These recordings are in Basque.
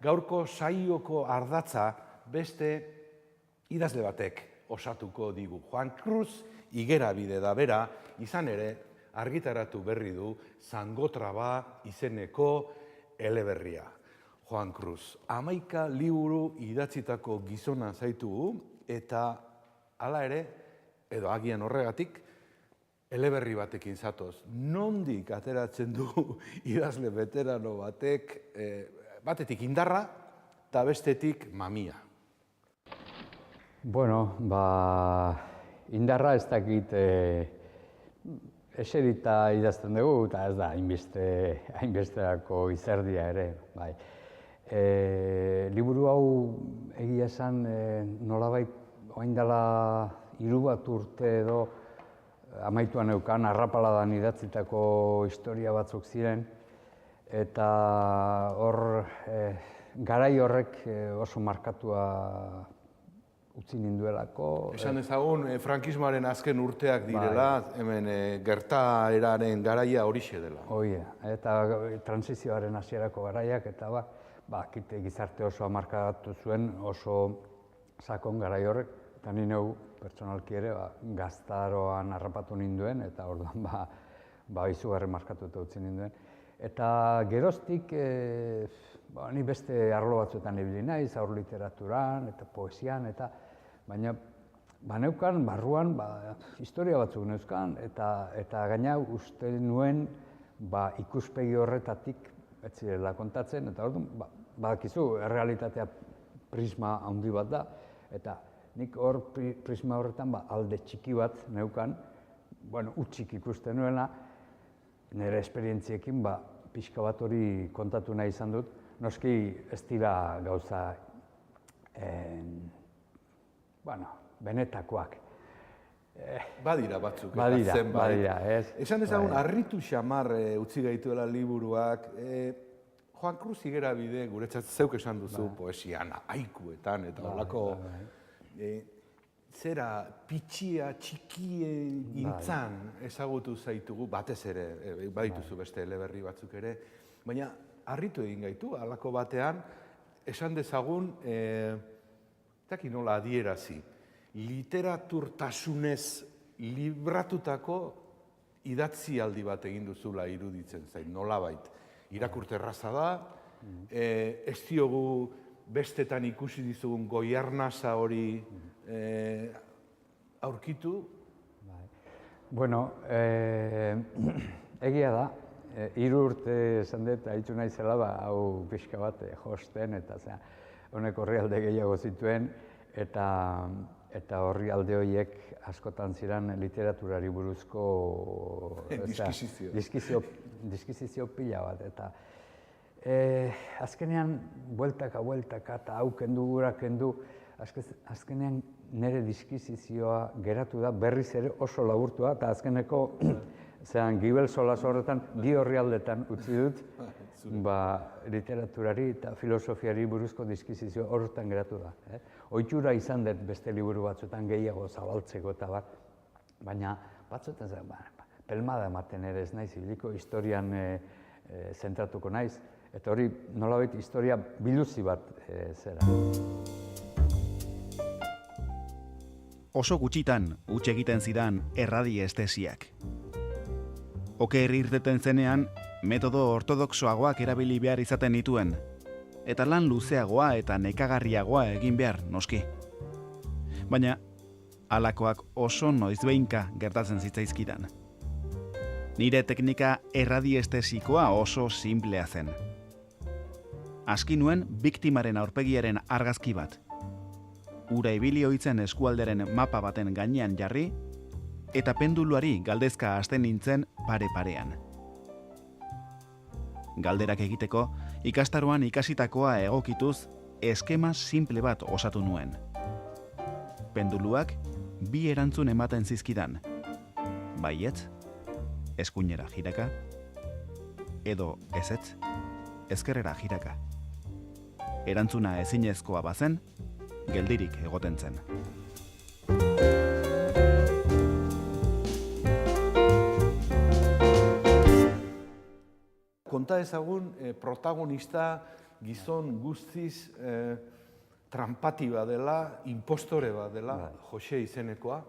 Gaurko saioko ardatza beste idazle batek osatuko digu. Juan Cruz Igerabide da bera, izan ere argitaratu berri du Zangotraba izeneko eleberria. Juan Cruz, 11 liburu idatzitako gizona zaitugu, eta hala ere, edo agian horregatik, eleberri batekin zatoz. Nondik ateratzen du idazle veterano batek, batetik indarra, eta bestetik mamia? Bueno, indarra ez dakit eserita idazten dugu, eta ez da hainbesterako izerdia ere. Liburu hau egia esan nolabait orain dela 3 urte edo amaituan neukan, arrapaladan idatzitako historia batzuk ziren, eta hor garai horrek oso markatua utzi ninduelako. Esan ezagun, frankismoaren azken urteak direla, hemen gertaeraren garaia horixe dela. Hoi, eta transizioaren hasierako garaiak, eta gizarte oso markatu zuen, oso sakon garai horrek, eta ni neu pertsonalki ere gaztaroan harrapatu ninduen, eta orduan izugarri markatuta utzi ninduen. Eta geroztik, ni beste arlo batzuetan ibili naiz, haur literaturan eta poesian, baina neukan barruan historia batzuk neuzkan, eta gaina uste nuen ikuspegi horretatik ez zirela kontatzen, eta orduan badakizu errealitatea prisma handi bat da, eta nik hor prisma horretan alde txiki bat neukan, utzik ikusten nuena, nire esperientziekin pixka bat hori kontatu nahi izan dut. Noski ez dira gauza benetakoak. Badira batzuk. Badira, ez. Esan ezagun, harritu xamar utzi gaituela liburuak. Juan Cruz Igerabide, guretzat zeuk esan duzu poesian, haikuetan, eta holako zera pitxia, txikie gintzan ezagutu zaitugu, batez ere, badituzu beste eleberri batzuk ere, baina harritu egin gaitu, halako batean, esan dezagun, taki nola adierazi, literaturtasunez libratutako idatzialdi bat egin duzula iruditzen zain, nolabait. Irakurte erraza da, ez diogu bestetan ikusi dizugun goiarnasa hori aurkitu? Bueno, egia da, 3 urte esan dut, haitzu naizela, hau pixka bat josten, eta honek orrialde gehiago zituen, eta orrialde horiek askotan ziren literaturari buruzko diskizio pila bat, eta azkenean bueltaka, eta hau kendu, gura kendu, azkenean nire diskizizioa geratu da berriz ere oso laburtua, eta azkeneko Gibel Solas horretan, 2 orrialdetan utzi dut, literaturari eta filosofiari buruzko diskizizio horretan geratu da. Ohitura izan dut beste liburu batzuetan gehiago zabaltzeko eta baina batzuetan pelmada ematen ere ez naiz, ibiliko historian zentratuko naiz, eta hori nolabait historia biluzi bat zera. Oso gutxitan huts egiten zidan erradiestesiak. Oker irteten zenean, metodo ortodoxoagoak erabili behar izaten nituen, eta lan luzeagoa eta nekagarriagoa egin behar, noski. Baina, halakoak oso noizbehinka gertatzen zitzaizkidan. Nire teknika erradiestesikoa oso simplea zen. Aski nuen biktimaren aurpegiaren argazki bat. Ura ibili ohitzen eskualderen mapa baten gainean jarri, eta penduluari galdezka hasten nintzen pare-parean. Galderak egiteko, ikastaroan ikasitakoa egokituz, eskema simple bat osatu nuen. Penduluak 2 erantzun ematen zizkidan. Baietz, eskuinera jiraka, edo ezetz, ezkerrera jiraka. Erantzuna ezinezkoa bazen, geldirik egoten zen. Konta ezagun protagonista gizon guztiz trampati bat dela, impostore bat dela, Jose izenekoa.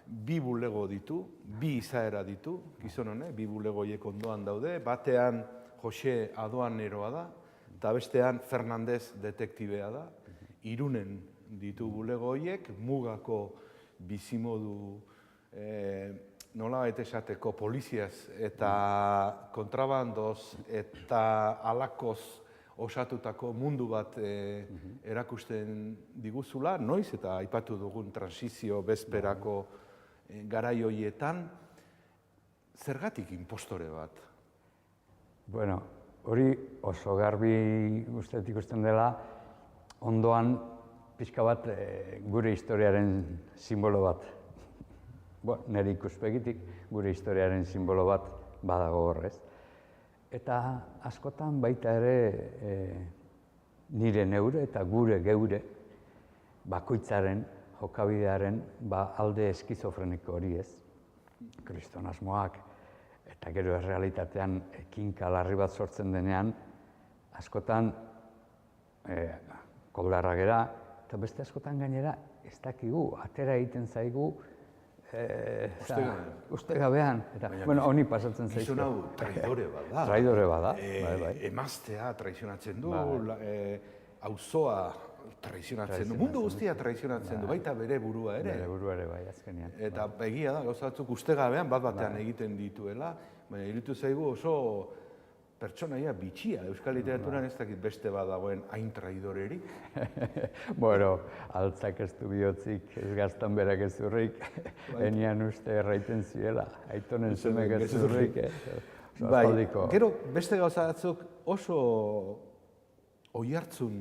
Bi bulego ditu, bi izaera ditu, gizon honek, bi bulegoiek ondoan daude, batean Jose aduaneroa da, eta bestean Fernandez detektibea da, Irunen ditu bulegoiek, mugako bizimodu nolabait esateko poliziaz eta kontrabandoz eta alakoz osatutako mundu bat erakusten diguzula, noiz eta aipatu dugun transizio bezperako garai horietan, zergatik inpostore bat? Bueno, hori oso garbi usteet ikusten dela, ondoan pixka bat gure historiaren simbolo bat. Nire ikuspegitik gure historiaren simbolo bat badago horrez. Eta askotan baita ere nire neure eta gure geure bakoitzaren, jokabidearen alde eskizofreniko hori ez. Kristonasmoak eta gero errealitatean kinka larri bat sortzen denean, askotan koldarra gera, eta beste askotan gainera ez dakigu, atera egiten zaigu ustegabean. Eta, honi pasatzen zaizu. Gizon hau traidore bat da. Traidore bat da, bai. Emaztea traizionatzen du, auzoa traizionatzen du, mundu guztia traizionatzen du, baita bere burua ere. Bere burua ere, bai, azkenean. Eta egia da, gauza batzuk ustegabean bat-batean egiten dituela, baina iruditu zaigu oso pertsonaia bitxia, euskal literaturan ez dakit beste bat dagoen hain traidorerik. Bueno, altzak ez du bihotzik, ez gaztan berak ez zurrik, enian uste erraiten ziela, aitonen zumek ez zurrik. Bai, gero beste gauza batzuk oso oihartzun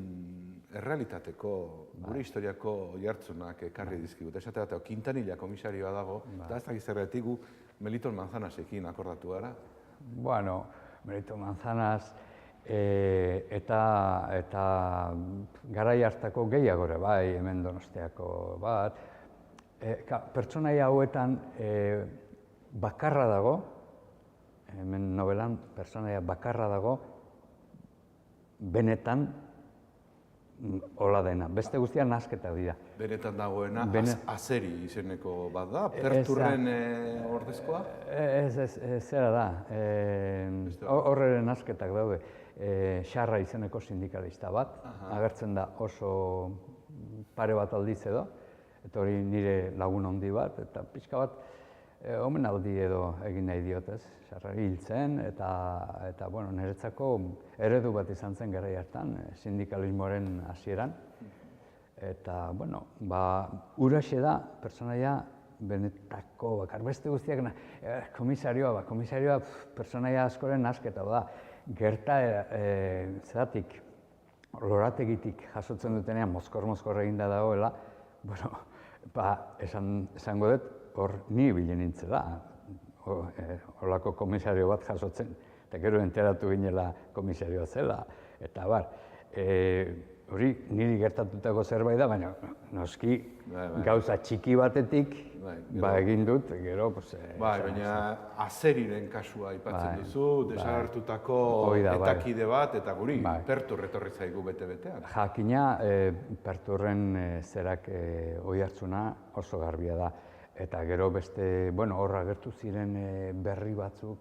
errealitateko, gure historiako oihartzunak ekarri dizkigut. Esate bat, Quintanilla komisarioa dago, eta ez dakit zergatik gu Meliton Manzanasekin akordatu gara. Bueno, Melito Manzanas eta garai hartako gehiagore, bai, hemen Donostiako bat. Pertsonaia hauetan bakarra dago, hemen novelan pertsonaia bakarra dago, benetan hola dena. Beste guztia nazketak dira. Benetan dagoena azeri izeneko bat da, Perturren ordezkoa? Zera da, horreren nazketak daude. Xarra izeneko sindikalista bat, agertzen da oso pare bat aldiz edo, eta hori nire lagun handi bat, eta pixka bat omenaldi edo egin nahi diotez, Xarra hil zen, eta niretzako eredu bat izan zen garai hartan, sindikalismoaren hasieran. Eta, uraxe da, pertsonaia benetako bakar. Beste guztiak, komisarioa pertsonaia askoren asketa da. Gerta, zeratik, lorategitik jasotzen dutenean, mozkor eginda dagoela, esango dut, hor ni bilen nintzela, horlako komisario bat jasotzen, eta gero enteratu ginela komisarioa zela, eta hori niri gertatutako zerbait da, baina noski gauza txiki batetik egin dut, gero... Baina azeriren kasua aipatzen duzu, desagertutako etakide bat, eta guri Pertur etorri zaigu bete-betean. Jakina, Perturren zerak oihartzuna oso garbia da. Eta gero beste, horra agertu ziren berri batzuk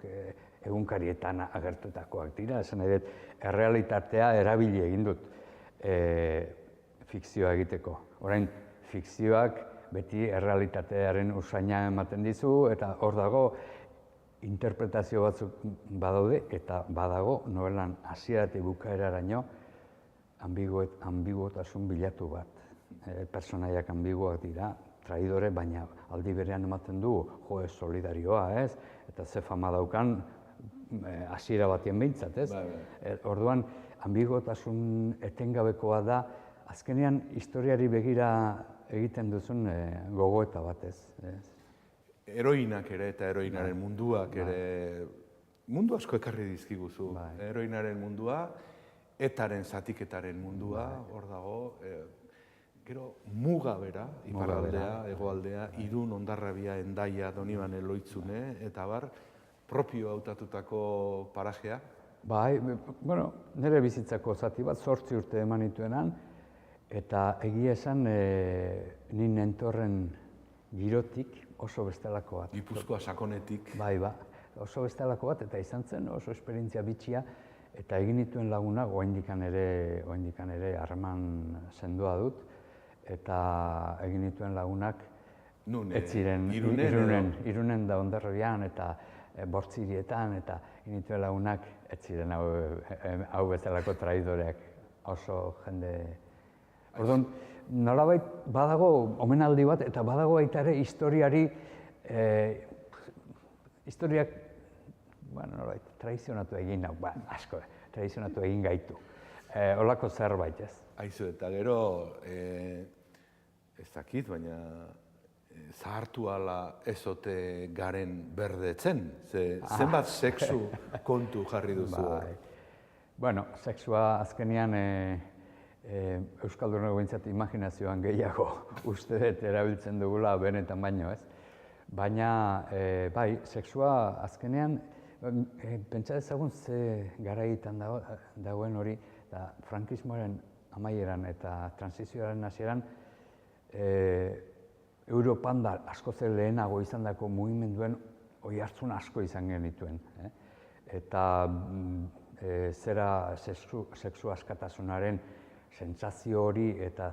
egunkarietan agertutakoak dira. Esan nahi dut, errealitatea erabili egin dut fikzioa egiteko. Orain, fikzioak beti errealitatearen usaina ematen dizu, eta hor dago interpretazio batzuk badaude, eta badago novelan hasieratik bukaeraraino ambiguotasun bilatu bat. Pertsonaiak ambiguak dira, traidore, baina aldi berean ematen du solidarioa, ez? Eta ze fama daukan hasiera batien behintzat, ez? Orduan, ambiguotasun etengabekoa da, azkenean historiari begira egiten duzun gogoeta bat, ez? Heroinak ere eta heroinaren munduak ere, mundu asko ekarri dizkiguzu. Heroinaren mundua, etaren zatiketaren mundua, hor dago, gero muga bera, iparraldea, hegoaldea, Irun, Hondarribia, Hendaia, Donibane, Loitzune, eta propio hautatutako parajea. Bai, bueno, nire bizitzako zati bat, 8 urte eman nituenan, eta egia esan ni nentorren girotik oso bestelako bat. Gipuzkoa sakonetik. Bai, oso bestelako bat, eta izan zen oso esperientzia bitxia, eta egin nituen lagunak oraindikan ere harreman sendoa dut, eta egin nituen lagunak ez ziren Irunen da Hondarribian eta Bortzirietan, eta egin nituen lagunak ez ziren hau bezalako traidoreak, oso jende. Orduan, nolabait badago omenaldi bat, eta badago baita ere historiak, nolabait, traizionatu egin nau, asko, traizionatu egin gaitu. Holako zerbait, ez? Aizu, eta gero, ez dakit, baina zahartu ala ezote garen berdetzen, zenbat sexu kontu jarri duzu? Bueno, sexua azkenean Euskaldunok behintzat imaginazioan gehiago uste dut erabiltzen dugula benetan baino, ez? Baina, bai, sexua azkenean, pentsa dezagun ze garaitan dagoen hori, da frankismoaren amaieran eta transizioaren hasieran, Europan da askoz lehenago izandako mugimenduen oihartzun asko izan genituen. Eta zera sexu askatasunaren sentsazio hori eta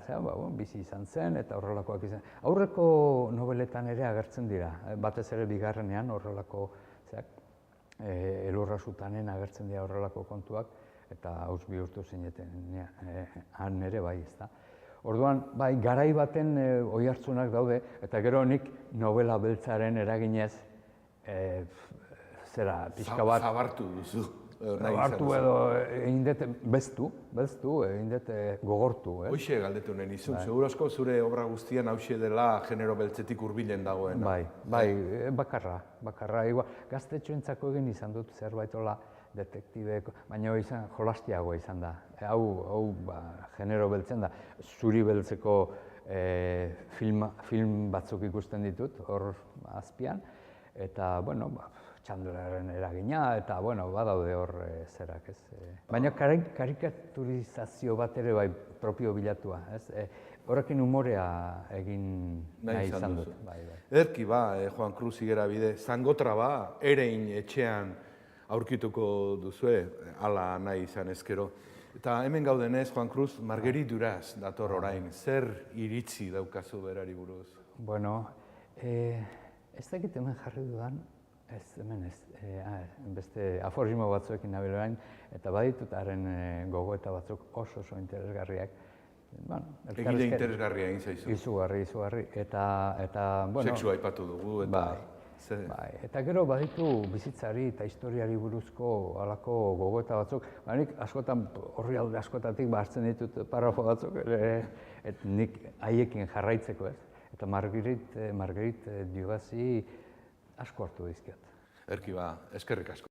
bizi izan zen eta horrelakoak izan. Aurreko nobeletan ere agertzen dira, batez ere bigarrenean horrelako elurra sutanen agertzen dira horrelako kontuak, eta hauz bihurtu zineten han ere bai, ezta. Orduan, bai, garai baten oihartzunak daude, eta gero nik novela beltzaren eraginez zera pixka bat... Zabartu duzu. Zabartu edo egin dut beztu, egin dut gogortu. Hoxe galdetu nahi nizun, seguru asko zure obra guztian hauxe dela genero beltzetik hurbilen dagoen. Bai, bakarra. Gaztetxoentzako egin izan dut zerbait hola detektibeeko, baina jolastiagoa izan da. Hau genero beltzen da. Zuri beltzeko film batzuk ikusten ditut, hor azpian, eta, bueno, txanduraren eragina, eta, bueno, badaude hor zerak, ez. Baina karikaturizazio bat ere bai propio bilatua, ez. Horrekin umorea egin nahi izan dut. Ederki Juan Cruz Higuerabide, zangotra erein etxean aurkituko duzue, hala nahi izan ezkero. Eta hemen gaudenez, Juan Cruz, Marguerite Duras dator orain. Zer iritzi daukazu berari buruz? Bueno, ez dakit hemen jarri dudan, beste aforismo batzuekin nabil orain, eta baditut haren gogoeta batzuk oso interesgarriak. Egile interesgarria egin zaizu. Izugarri. Eta, bueno... Sexua aipatu dugu, eta... Eta gero baditu bizitzari eta historiari buruzko halako gogoeta batzuk. Nik askotan, horri alde askotatik hartzen ditut parrafo batzuk, nik haiekin jarraitzeko, ez. Eta Marguerite Duras asko hartu dizkiot. Erki eskerrik asko.